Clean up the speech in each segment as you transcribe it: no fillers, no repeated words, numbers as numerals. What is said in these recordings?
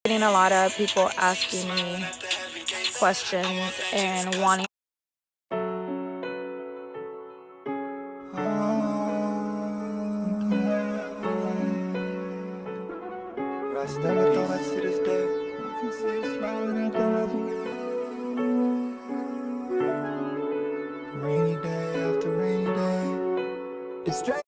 Getting a lot of people asking me questions and wanting. I never thought I'd see this day. I can see you smiling after heaven. Rainy day after rainy day. It's strange.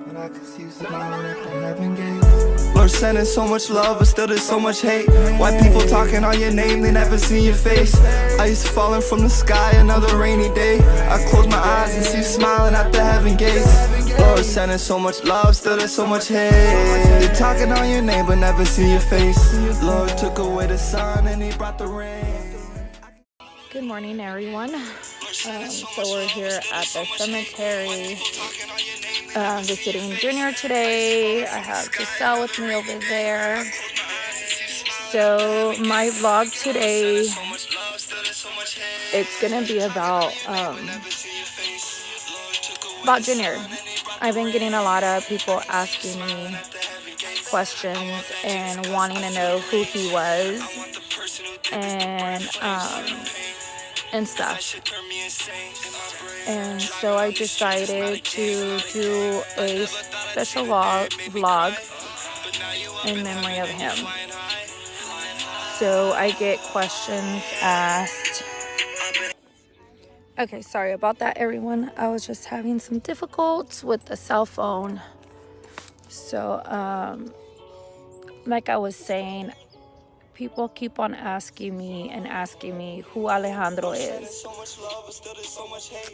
But I can see you smiling at the heaven gate. Lord sending so much love, but still there's so much hate. White people talking on your name, they never see your face. Ice falling from the sky, another rainy day. I close my eyes and see you smiling at the heaven gates. Lord sending so much love, still there's so much hate. They talking on your name, but never see your face. Lord took away the sun and he brought the rain. Good morning, everyone. So we're here at the cemetery visiting Junior today. I have Giselle with me over there. So my vlog today, it's gonna be about Junior. I've been getting a lot of people asking me questions and wanting to know who he was and stuff. And so I decided to do a special vlog in memory of him. So I get questions asked. Okay, sorry about that, everyone. I was just having some difficulties with the cell phone. So, like I was saying, people keep on asking me who Alejandro is.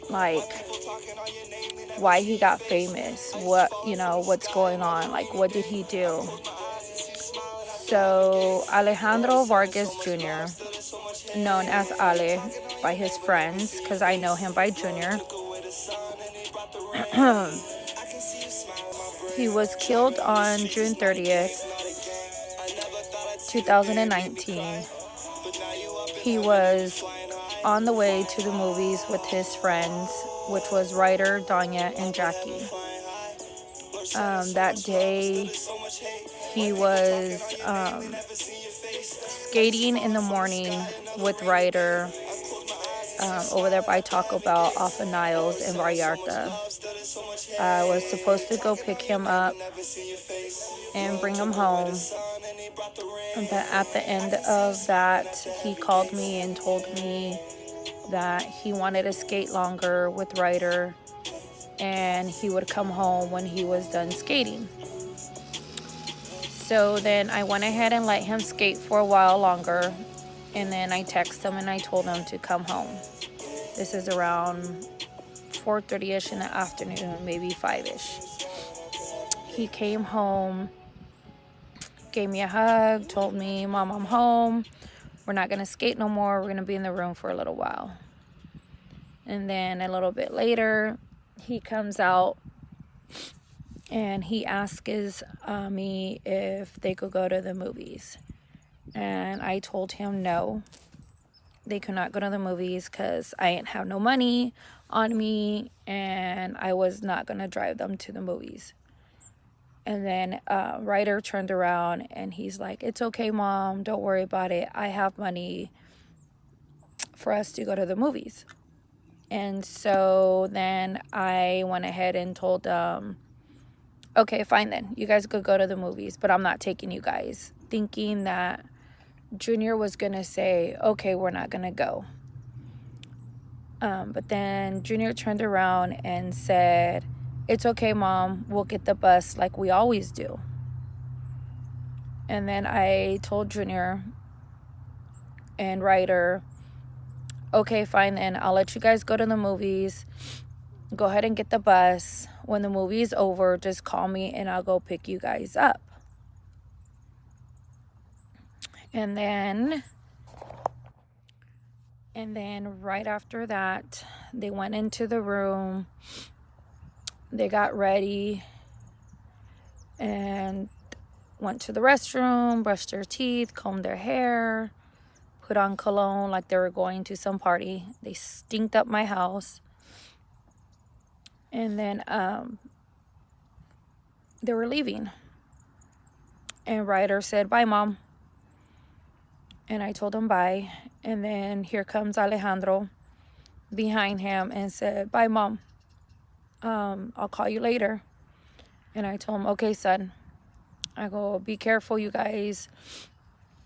Like, why he got famous, what's going on, like, what did he do? So, Alejandro Vargas Jr., known as Ale by his friends, because I know him by Junior, he was killed on June 30th, 2019. He was on the way to the movies with his friends, which was Ryder, Danya, and Jackie. That day, he was skating in the morning with Ryder over there by Taco Bell off of Niles in Vallarta. I was supposed to go pick him up and bring him home. But at the end of that, he called me and told me that he wanted to skate longer with Ryder and he would come home when he was done skating. So then I went ahead and let him skate for a while longer, and then I texted him and I told him to come home. This is around 4:30ish in the afternoon, maybe 5ish. He came home, gave me a hug, told me, "Mom, I'm home. We're not gonna skate no more. We're gonna be in the room for a little while." And then a little bit later, he comes out and he asks me if they could go to the movies. And I told him no, they could not go to the movies because I didn't have no money on me and I was not gonna drive them to the movies. And then Ryder turned around and he's like, "It's okay, Mom, don't worry about it. I have money for us to go to the movies." And so then I went ahead and told them, "Okay, fine then. You guys could go to the movies, but I'm not taking you guys," thinking that Junior was going to say, "Okay, we're not going to go." But then Junior turned around and said, "It's okay, Mom. We'll get the bus like we always do." And then I told Junior and Ryder, "Okay, fine then. I'll let you guys go to the movies. Go ahead and get the bus. When the movie's over, just call me and I'll go pick you guys up." And then And then right after that, they went into the room, they got ready and went to the restroom, brushed their teeth, combed their hair, put on cologne like they were going to some party. They stinked up my house. And then they were leaving. And Ryder said, "Bye, Mom." And I told him bye. And then here comes Alejandro behind him and said, "Bye, Mom. I'll call you later." And I told him, "Okay, son." I go, "Be careful, you guys."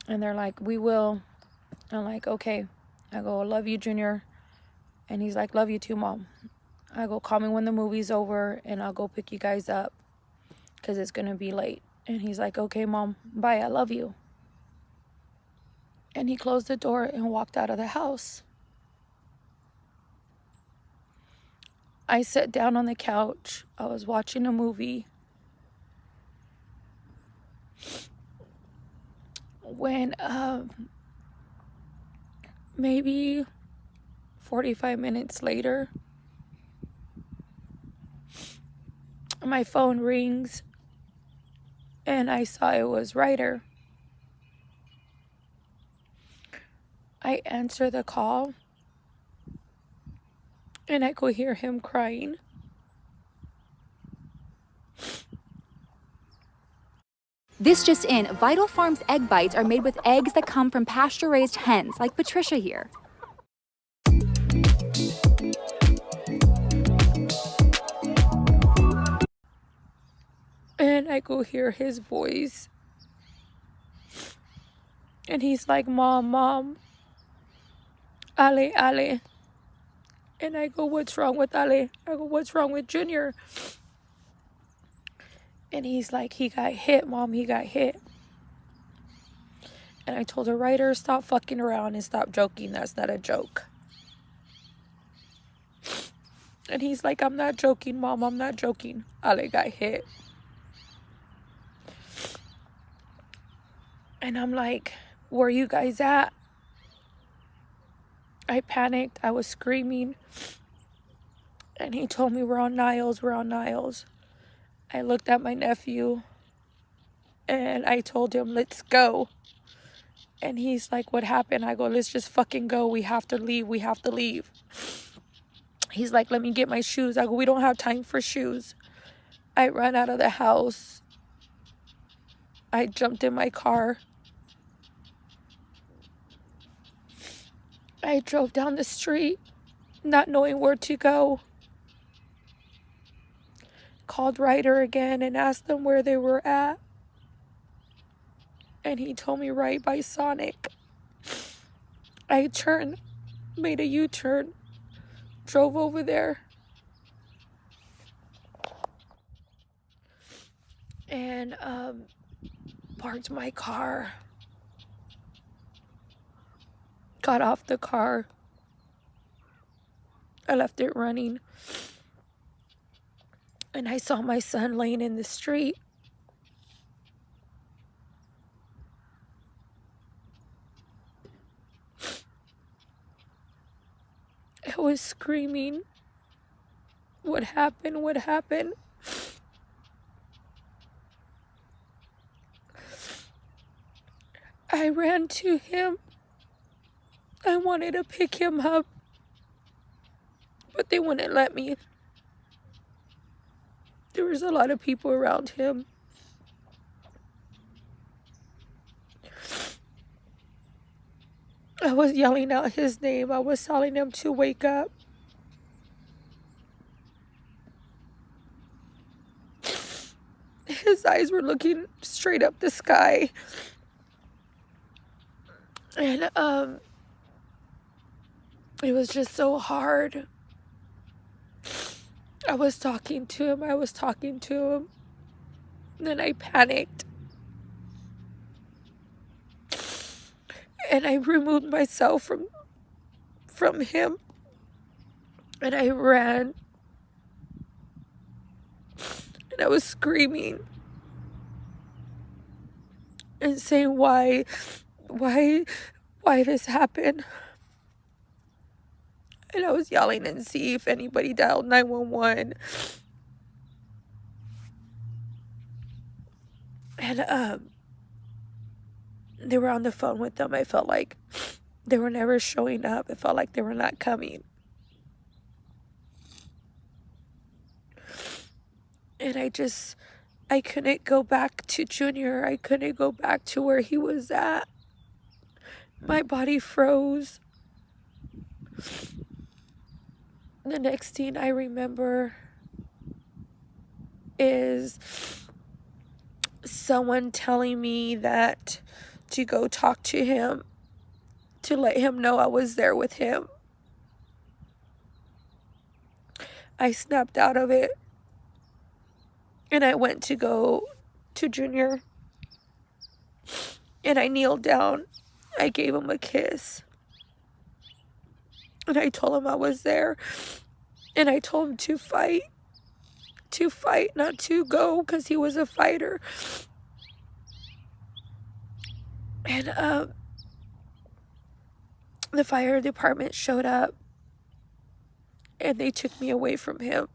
And they're like, "We will." I'm like, "Okay." I go, "Love you, Junior." And he's like, "Love you too, Mom." I go, "Call me when the movie's over and I'll go pick you guys up because it's going to be late." And he's like, "Okay, Mom. Bye. I love you." And he closed the door and walked out of the house. I sat down on the couch. I was watching a movie when maybe 45 minutes later, my phone rings and I saw it was Ryder. I answer the call and I could hear him crying. This just in, Vital Farms egg bites are made with eggs that come from pasture-raised hens, like Patricia here. And I could hear his voice. And he's like, "Mom, Mom. Ale, Ale." And I go, "What's wrong with Ale?" I go, "What's wrong with Junior?" And he's like, "He got hit, Mom. He got hit." And I told her, "Ryder, stop fucking around and stop joking. That's not a joke." And he's like, "I'm not joking, Mom. I'm not joking. Ale got hit." And I'm like, "Where you guys at?" I panicked. I was screaming. And he told me, "We're on Niles. We're on Niles." I looked at my nephew and I told him, "Let's go." And he's like, "What happened?" I go, "Let's just fucking go. We have to leave. We have to leave." He's like, "Let me get my shoes." I go, "We don't have time for shoes." I ran out of the house. I jumped in my car. I drove down the street, not knowing where to go. Called Ryder again and asked them where they were at. And he told me right by Sonic. I turned, made a U-turn, drove over there. And parked my car. Got off the car. I left it running. And I saw my son laying in the street. I was screaming, "What happened? What happened?" I ran to him. I wanted to pick him up, but they wouldn't let me. There was a lot of people around him. I was yelling out his name. I was telling him to wake up. His eyes were looking straight up the sky. And it was just so hard. I was talking to him. And then I panicked. And I removed myself from him. And I ran. And I was screaming. And saying, why this happened? And I was yelling and see if anybody dialed 911. And they were on the phone with them. I felt like they were never showing up. It felt like they were not coming. And I couldn't go back to Junior. I couldn't go back to where he was at. My body froze. The next thing I remember is someone telling me that to go talk to him, to let him know I was there with him. I snapped out of it, and I went to go to Junior, and I kneeled down. I gave him a kiss, and I told him I was there, and I told him to fight, not to go, because he was a fighter. And the fire department showed up, and they took me away from him.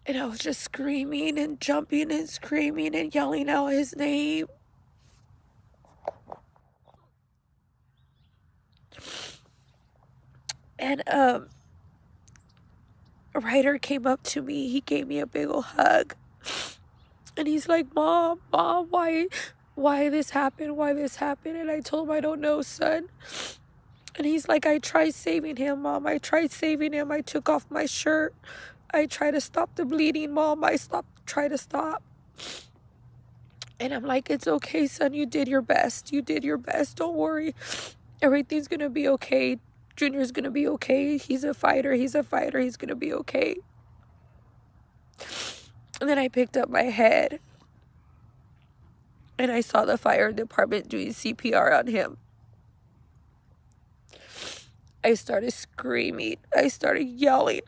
And I was just screaming and jumping and screaming and yelling out his name. And Ryder came up to me. He gave me a big ol' hug. And he's like, Mom, why this happened? Why this happened? And I told him, I don't know, son. And he's like, I tried saving him, Mom. I tried saving him. I took off my shirt. I tried to stop the bleeding, Mom. Try to stop. And I'm like, it's okay, son. You did your best. You did your best. Don't worry. Everything's going to be okay. Junior's going to be okay. He's a fighter. He's going to be okay. And then I picked up my head, and I saw the fire department doing CPR on him. I started screaming. I started yelling.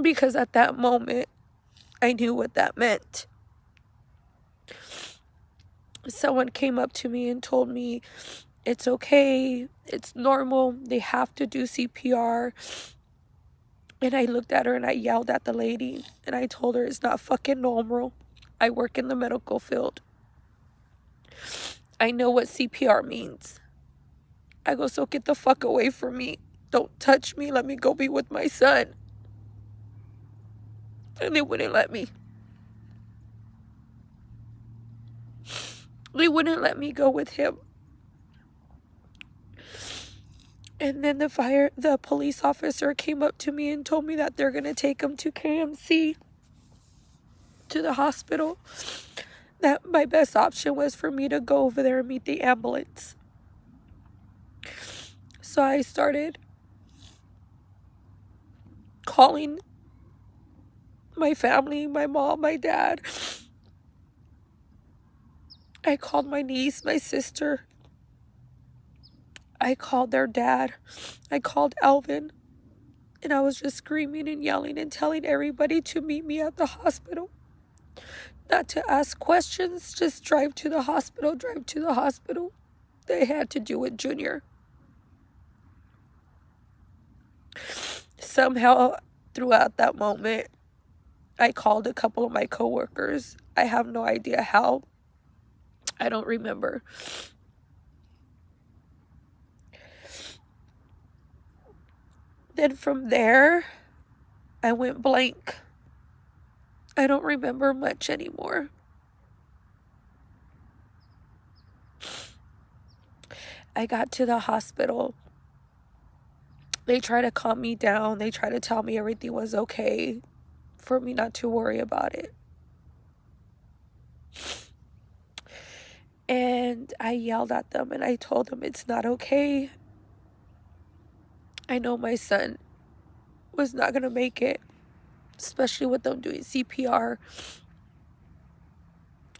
Because at that moment, I knew what that meant. Someone came up to me and told me, it's okay, it's normal, they have to do CPR. And I looked at her and I yelled at the lady, and I told her, it's not fucking normal. I work in the medical field. I know what CPR means. I go, so get the fuck away from me. Don't touch me. Let me go be with my son. And they wouldn't let me. They wouldn't let me go with him. And then the police officer came up to me and told me that they're going to take him to KMC, to the hospital. That my best option was for me to go over there and meet the ambulance. So I started calling my family, my mom, my dad. I called my niece, my sister. I called their dad. I called Alvin. And I was just screaming and yelling and telling everybody to meet me at the hospital. Not to ask questions, just drive to the hospital, They had to do with Junior. Somehow, throughout that moment, I called a couple of my coworkers. I have no idea how. I don't remember. Then from there, I went blank. I don't remember much anymore. I got to the hospital. They tried to calm me down. They tried to tell me everything was okay, for me not to worry about it. And I yelled at them and I told them it's not okay. I know my son was not going to make it, especially with them doing CPR.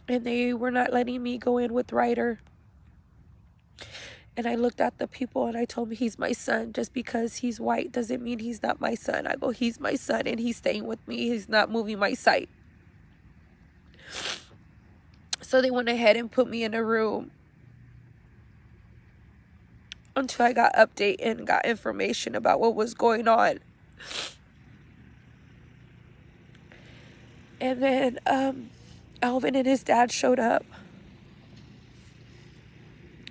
And they were not letting me go in with Ryder. And I looked at the people and I told him, he's my son. Just because he's white doesn't mean he's not my son. I go, he's my son and he's staying with me. He's not moving my site. So they went ahead and put me in a room until I got update and got information about what was going on. And then Alvin and his dad showed up.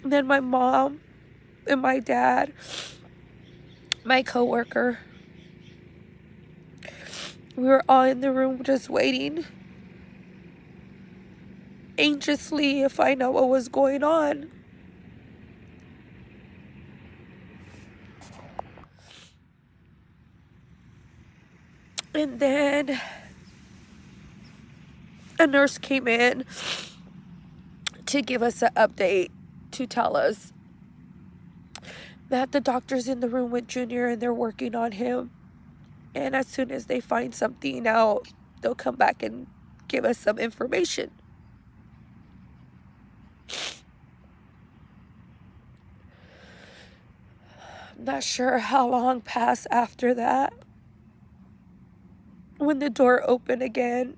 And then my mom and my dad, my coworker, we were all in the room just waiting anxiously to find out what was going on. And then a nurse came in to give us an update, to tell us that the doctor's in the room with Junior and they're working on him. And as soon as they find something out, they'll come back and give us some information. I'm not sure how long passed after that, when the door opened again.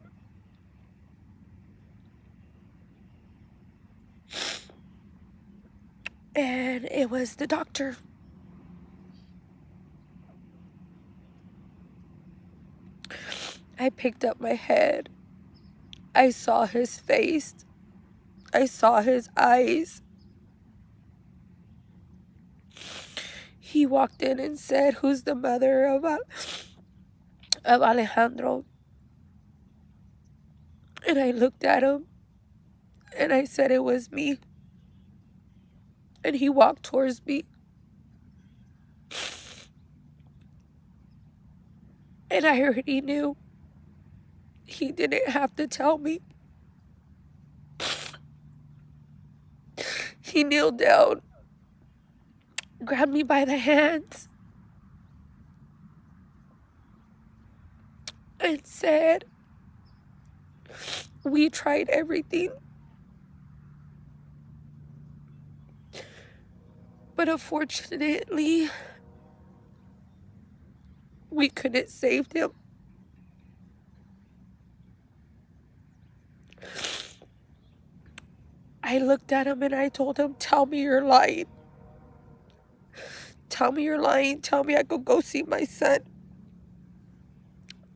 And it was the doctor. I picked up my head. I saw his face. I saw his eyes. He walked in and said, "Who's the mother of Alejandro?" And I looked at him and I said it was me. And he walked towards me. And I already knew. He didn't have to tell me. He kneeled down, grabbed me by the hands, and said, "We tried everything, but unfortunately, we couldn't save him." I looked at him and I told him, "Tell me you're lying. Tell me you're lying. Tell me I could go see my son.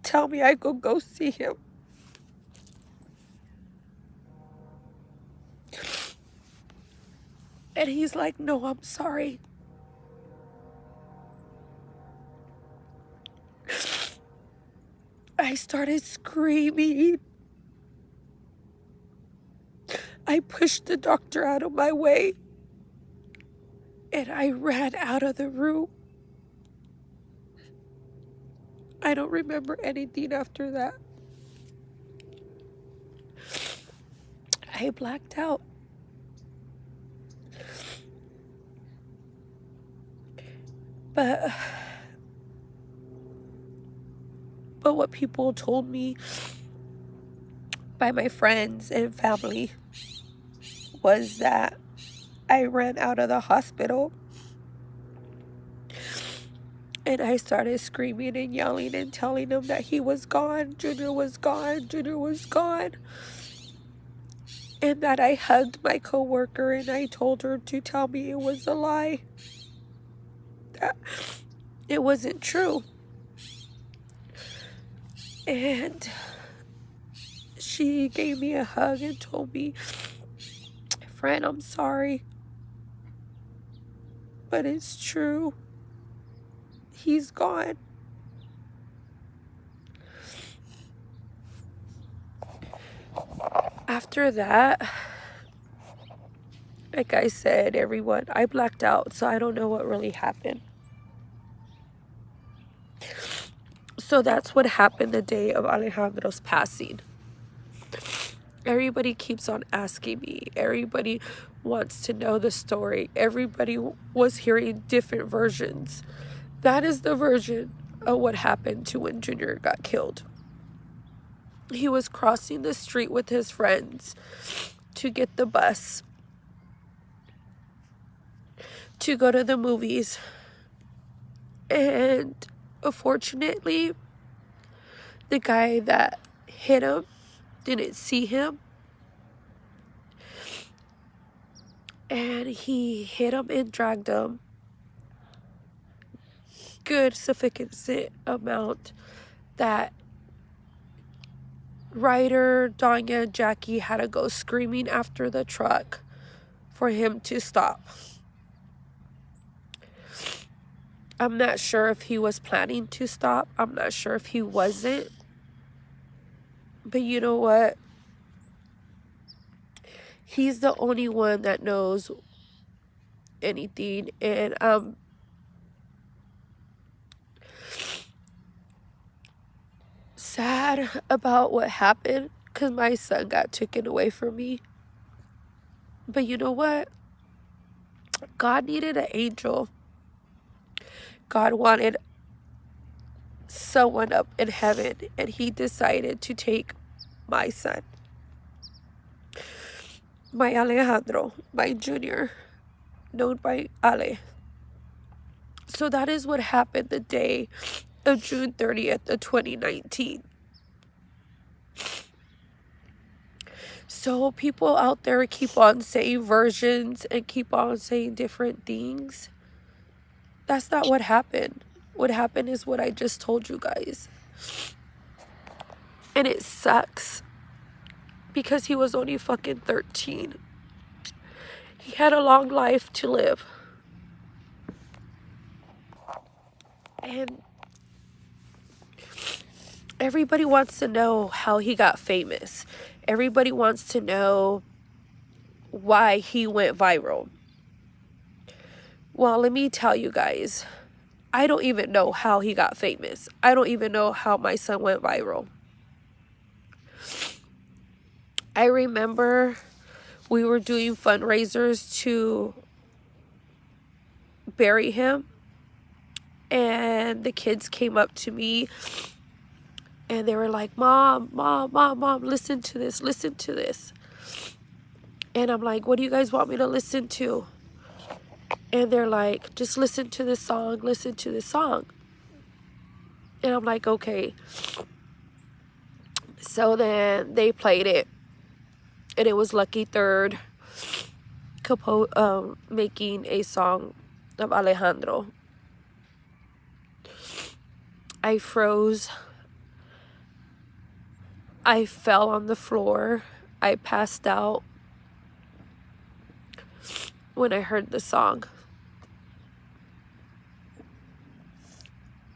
Tell me I could go see him." And he's like, "No, I'm sorry." I started screaming. I pushed the doctor out of my way and I ran out of the room. I don't remember anything after that. I blacked out. But what people told me by my friends and family was that I ran out of the hospital and I started screaming and yelling and telling them that he was gone, Junior was gone, Junior was gone. And that I hugged my coworker and I told her to tell me it was a lie, that it wasn't true. And she gave me a hug and told me, "Friend, I'm sorry, but it's true. He's gone." After that, like I said, everyone, I blacked out, so I don't know what really happened. So that's what happened the day of Alejandro's passing. Everybody keeps on asking me. Everybody wants to know the story. Everybody was hearing different versions. That is the version of what happened to when Junior got killed. He was crossing the street with his friends to get the bus to go to the movies. And unfortunately, the guy that hit him didn't see him. and he hit him and dragged him good sufficient amount that Ryder, Danya, and Jackie had to go screaming after the truck for him to stop. I'm not sure if he was planning to stop. I'm not sure if he wasn't. But you know what? He's the only one that knows anything. And sad about what happened because my son got taken away from me. But you know what? God needed an angel. God wanted someone up in heaven, and he decided to take my son, my Alejandro, my junior, known by Ale. So that is what happened the day of June 30th of 2019. So people out there keep on saying versions and keep on saying different things. That's not what happened. What happened is what I just told you guys. And it sucks because he was only fucking 13. He had a long life to live. And everybody wants to know how he got famous. Everybody wants to know why he went viral. Well, let me tell you guys, I don't even know how he got famous. I don't even know how my son went viral. I remember we were doing fundraisers to bury him, and the kids came up to me and they were like, Mom, listen to this, listen to this. And I'm like, what do you guys want me to listen to? And they're like, just listen to this song, listen to this song. And I'm like, okay. So then they played it. And it was Lucky Third making a song of Alejandro. I froze. I fell on the floor. I passed out when I heard the song.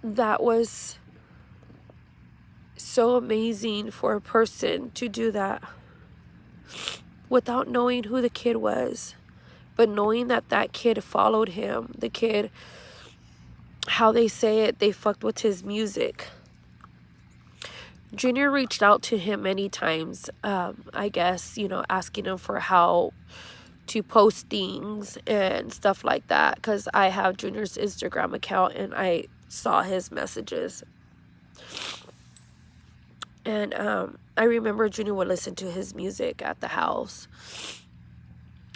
That was so amazing for a person to do that without knowing who the kid was, but knowing that that kid followed him. The kid, how they say it, they fucked with his music. Junior reached out to him many times, I guess, you know, asking him for how to post things and stuff like that, because I have Junior's Instagram account and I saw his messages. And I remember Junior would listen to his music at the house.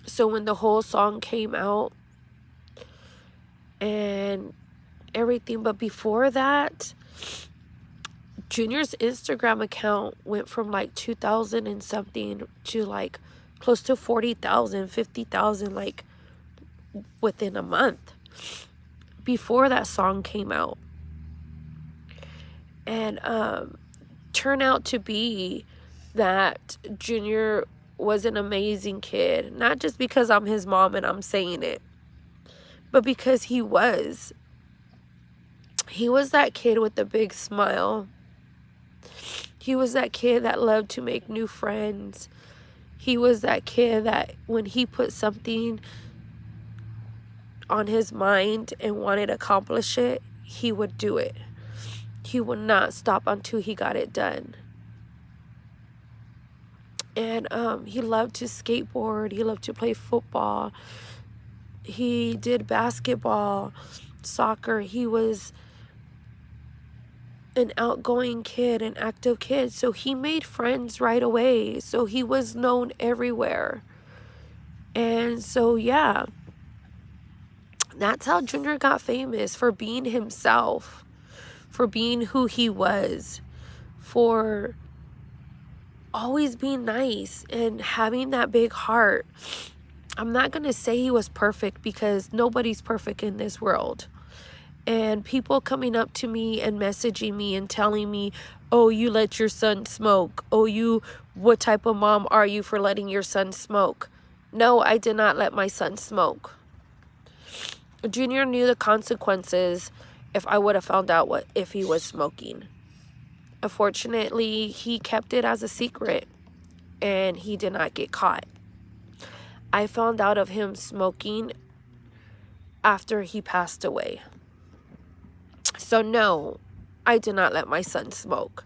So when the whole song came out and everything, but before that, Junior's Instagram account went from like 2,000 and something to like close to 40,000, 50,000, like within a month before that song came out. And turned out to be that Junior was an amazing kid, not just because I'm his mom and I'm saying it, but because he was that kid with the big smile. He was that kid that loved to make new friends. He was that kid that when he put something on his mind and wanted to accomplish it, he would do it. He would not stop until he got it done. And he loved to skateboard. He loved to play football. He did basketball, soccer. He was an outgoing kid, an active kid. So he made friends right away. So he was known everywhere. And so, yeah, that's how Junior got famous, for being himself, for being who he was, for always being nice and having that big heart. I'm not going to say he was perfect because nobody's perfect in this world. And people coming up to me and messaging me and telling me, oh, you let your son smoke. Oh, what type of mom are you for letting your son smoke? No, I did not let my son smoke. Junior knew the consequences if I would have found out if he was smoking. Unfortunately, he kept it as a secret and he did not get caught. I found out of him smoking after he passed away. So no, I did not let my son smoke.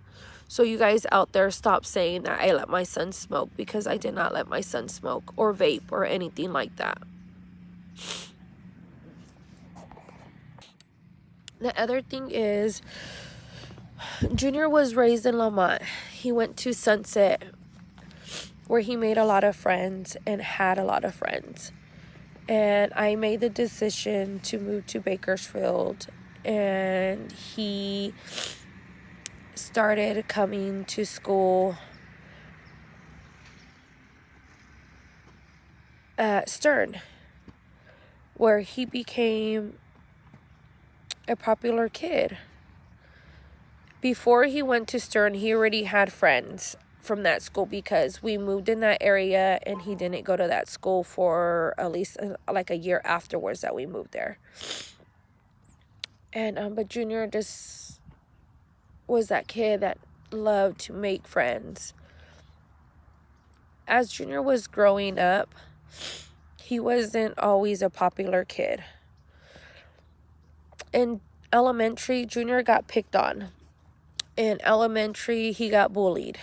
So you guys out there, stop saying that I let my son smoke, because I did not let my son smoke or vape or anything like that. The other thing is, Junior was raised in Lamont. He went to Sunset, where he made a lot of friends and had a lot of friends. And I made the decision to move to Bakersfield, and he started coming to school at Stern, where he became a popular kid. Before he went to Stern, he already had friends from that school, because we moved in that area and he didn't go to that school for at least like a year afterwards that we moved there. And but Junior just was that kid that loved to make friends. As Junior was growing up, he wasn't always a popular kid. In elementary, Junior got picked on. In elementary, he got bullied.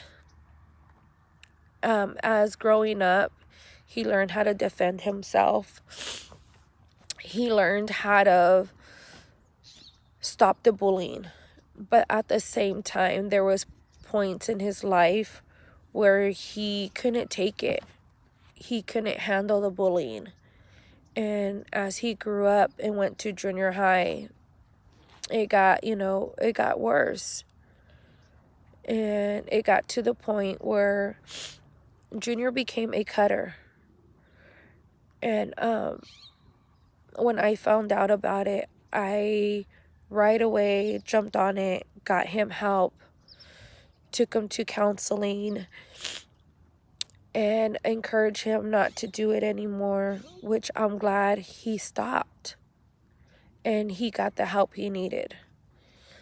As growing up, he learned how to defend himself. He learned how to stop the bullying. But at the same time, there was points in his life where he couldn't take it. He couldn't handle the bullying. And as he grew up and went to junior high, it got worse. And it got to the point where Junior became a cutter. And when I found out about it, I right away jumped on it, got him help, took him to counseling, and encouraged him not to do it anymore, which I'm glad he stopped. And he got the help he needed.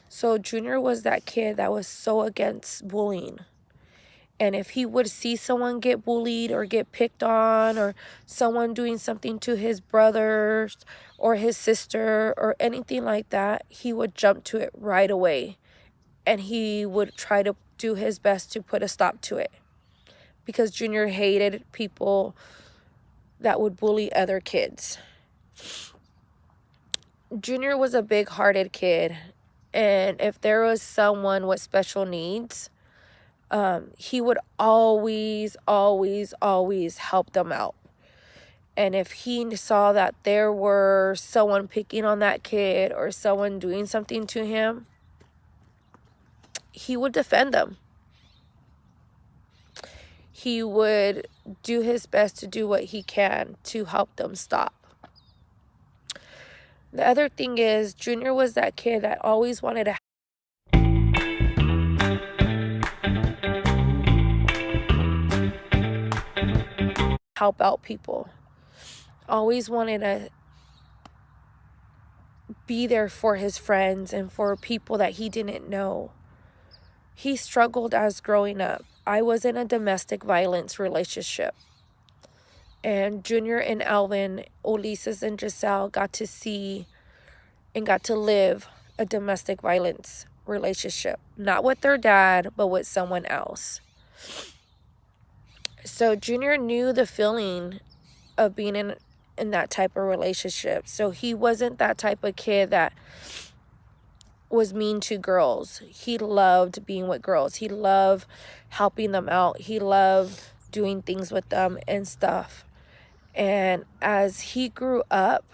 So Junior was that kid that was so against bullying. And if he would see someone get bullied or get picked on, or someone doing something to his brothers or his sister or anything like that, he would jump to it right away. And he would try to do his best to put a stop to it. Because Junior hated people that would bully other kids. Junior was a big-hearted kid. And if there was someone with special needs, he would always help them out. And if he saw that there were someone picking on that kid or someone doing something to him, he would defend them. He would do his best to do what he can to help them stop. The other thing is, Junior was that kid that always wanted to help out people. Always wanted to be there for his friends and for people that he didn't know. He struggled as growing up. I was in a domestic violence relationship. And Junior and Alvin, Ulises and Giselle got to see and got to live a domestic violence relationship. Not with their dad, but with someone else. So Junior knew the feeling of being in that type of relationship. So he wasn't that type of kid that was mean to girls. He loved being with girls. He loved helping them out. He loved doing things with them and stuff. And as he grew up,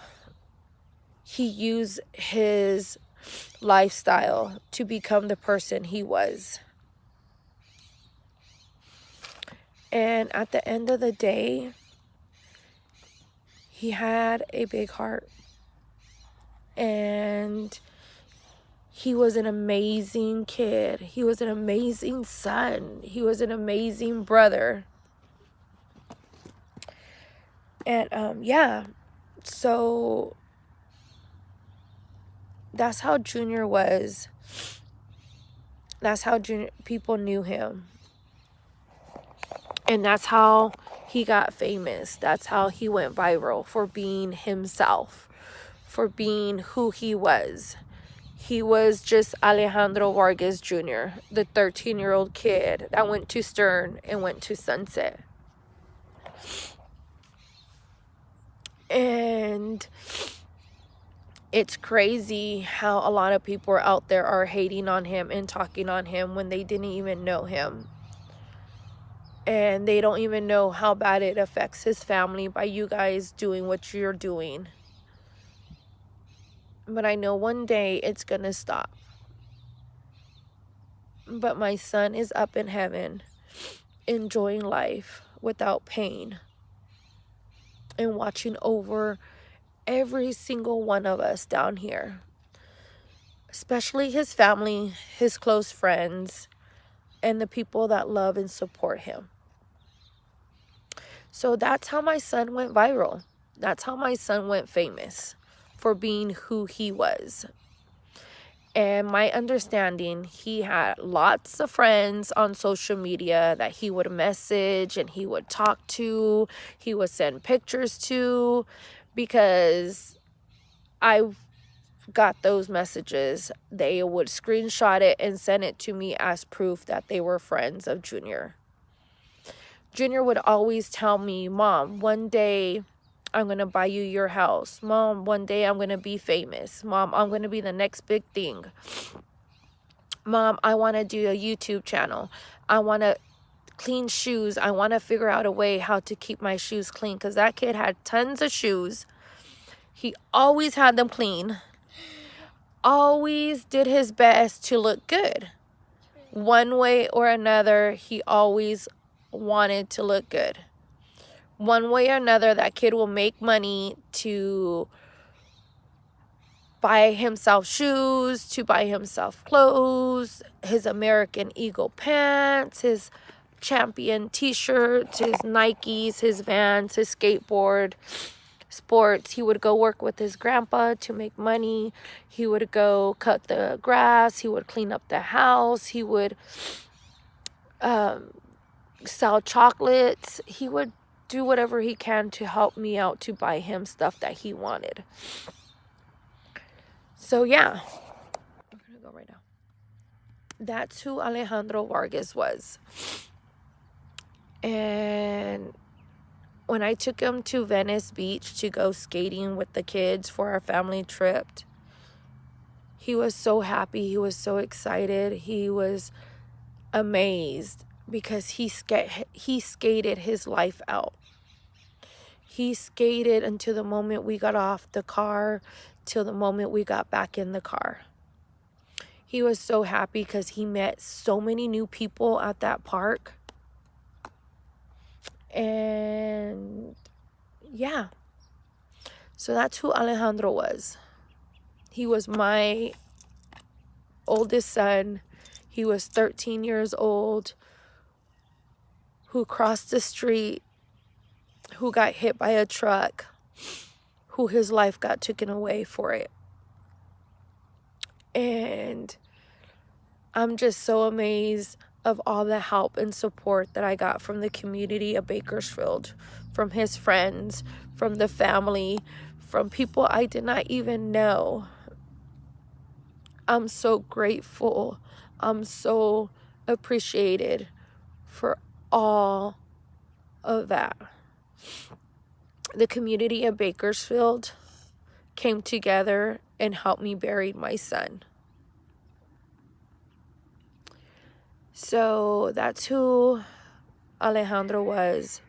he used his lifestyle to become the person he was. And at the end of the day, He had a big heart. And he was an amazing kid. He was an amazing son. He was an amazing brother. And yeah, so that's how Junior was. That's how people knew him. And that's how he got famous. That's how he went viral, for being himself, for being who he was. He was just Alejandro Vargas Jr., the 13-year-old kid that went to Stern and went to Sunset. And it's crazy how a lot of people out there are hating on him and talking on him when they didn't even know him. And they don't even know how bad it affects his family by you guys doing what you're doing. But I know one day it's gonna stop. But my son is up in heaven, enjoying life without pain, and watching over every single one of us down here, especially his family, his close friends, and the people that love and support him. So that's how my son went viral. That's how my son went famous, for being who he was. And my understanding, he had lots of friends on social media that he would message and he would talk to, he would send pictures to, because I got those messages. They would screenshot it and send it to me as proof that they were friends of Junior. Junior would always tell me, Mom, one day I'm going to buy you your house. Mom, one day I'm going to be famous. Mom, I'm going to be the next big thing. Mom, I want to do a YouTube channel. I want to clean shoes. I want to figure out a way how to keep my shoes clean, because that kid had tons of shoes. He always had them clean. Always did his best to look good. One way or another, he always wanted to look good. One way or another, that kid will make money to buy himself shoes, to buy himself clothes, his American Eagle pants, his Champion t-shirts, his Nikes, his Vans, his skateboard, sports. He would go work with his grandpa to make money. He would go cut the grass. He would clean up the house. He would sell chocolates. He would do whatever he can to help me out to buy him stuff that he wanted. So yeah, I'm gonna go right now. That's who Alejandro Vargas was. And when I took him to Venice Beach to go skating with the kids for our family trip, he was so happy. He was so excited. He was amazed because he skated his life out. He skated until the moment we got off the car, till the moment we got back in the car. He was so happy because he met so many new people at that park. And yeah, so that's who Alejandro was. He was my oldest son. He was 13 years old, who crossed the street, who got hit by a truck, who his life got taken away for it. And I'm just so amazed of all the help and support that I got from the community of Bakersfield, from his friends, from the family, from people I did not even know. I'm so grateful. I'm so appreciated for all of that. The community of Bakersfield came together and helped me bury my son. So that's who Alejandro was.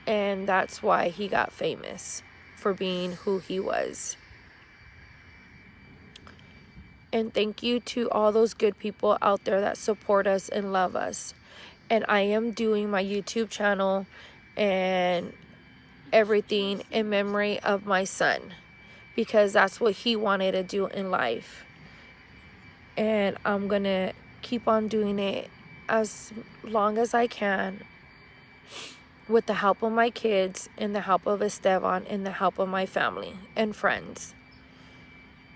And that's why he got famous, for being who he was. And thank you to all those good people out there that support us and love us. And I am doing my YouTube channel, and everything in memory of my son, because that's what he wanted to do in life. And I'm gonna keep on doing it as long as I can, with the help of my kids and the help of Esteban and the help of my family and friends.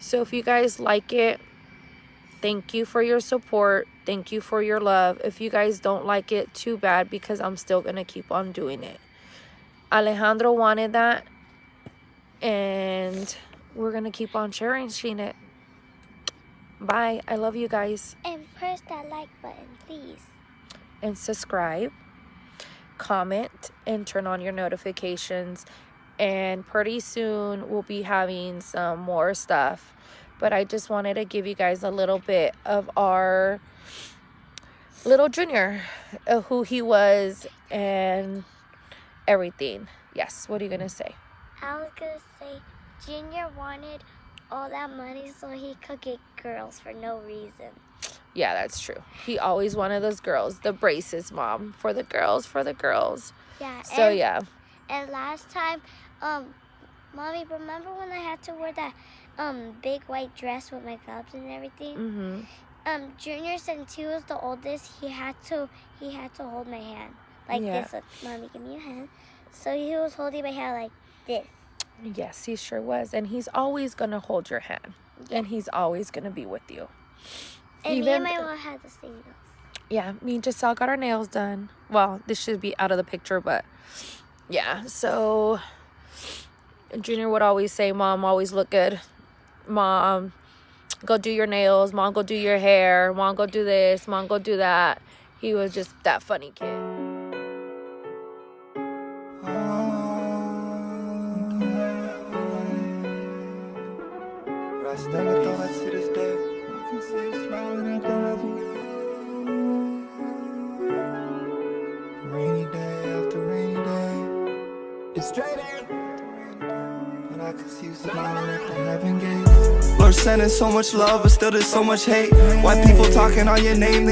So if you guys like it, thank you for your support. Thank you for your love. If you guys don't like it, too bad, because I'm still gonna keep on doing it. Alejandro wanted that, and we're gonna keep on sharing it. Bye. I love you guys. And press that like button, please. And subscribe, comment, and turn on your notifications. And pretty soon we'll be having some more stuff. But I just wanted to give you guys a little bit of our little Junior, who he was and everything. Yes, what are you gonna say? I was gonna say Junior wanted all that money so he could get girls for no reason. Yeah, that's true. He always wanted those girls. The braces, Mom. For the girls, for the girls. Yeah. So, yeah. And last time, Mommy, remember when I had to wear that big white dress with my gloves and everything? Mm-hmm. Junior, since he was the oldest, he had to hold my hand like this. Look, Mommy, give me your hand. So he was holding my hand like this. Yes, he sure was. And he's always going to hold your hand. Yeah. And he's always going to be with you. And me and my mom had the same nails. Yeah, me and Giselle got our nails done. Well, this should be out of the picture, but yeah. So Junior would always say, Mom, always look good. Mom, go do your nails. Mom, go do your hair. Mom, go do this. Mom, go do that. He was just that funny kid. Rainy day after rainy day, it's straight in. But I can see you smiling at the heaven gate. Lord sending so much love, but still there's so much hate. White people talking on your name.